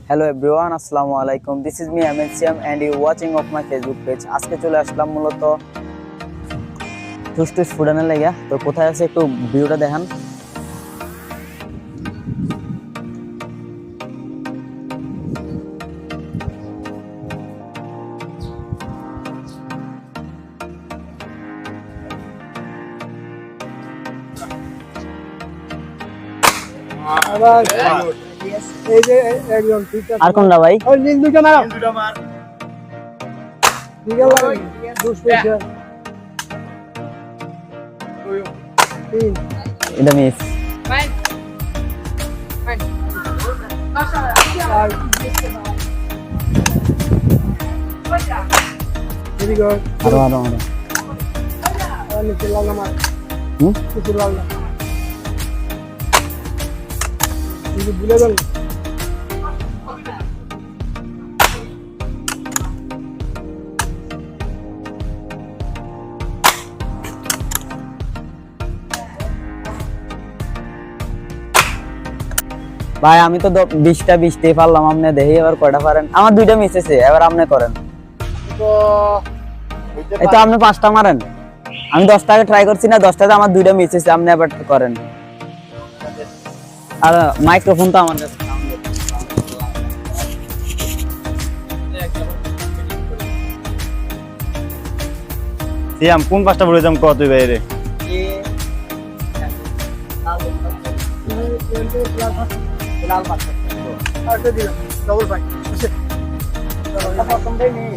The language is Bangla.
Hello everyone, Assalamu alaikum. This is me Ahmed Siam and you watching of my Facebook page. আজকে চলে আসলাম মূলত টুস ফুডানের লাগা। তো কোথায় আছে একটু ভিউটা দেখান। এই যে একজন ঠিক আছে আর কোনটা ভাই? ওই নীল দুটো মার ঠিক আছে দুশ পয়সা তিন এটা মিস। ভেরি গুড আরো নিচে লাল মার নিচে লাল না এই ভুলে গেল ভাই আমি তো 20টা পারলাম, আপনি দেখি এবার কয়টা পারেন। আমার 2টা মিস আছে, এবার আপনি করেন। তো এই তো আপনি 5টা মারেন, আমি 10টাকে ট্রাই করছি না, 10টাতে আমার 2টা মিস আছে, আপনি এবার করেন। আর মাইক্রোফোন তো আমার কাছে সিয়াম কোন পাঁচটা বলে যাম কত বাইরে লাল পাতা আর দিলাম ডবল পাই প্রথমটাই নেই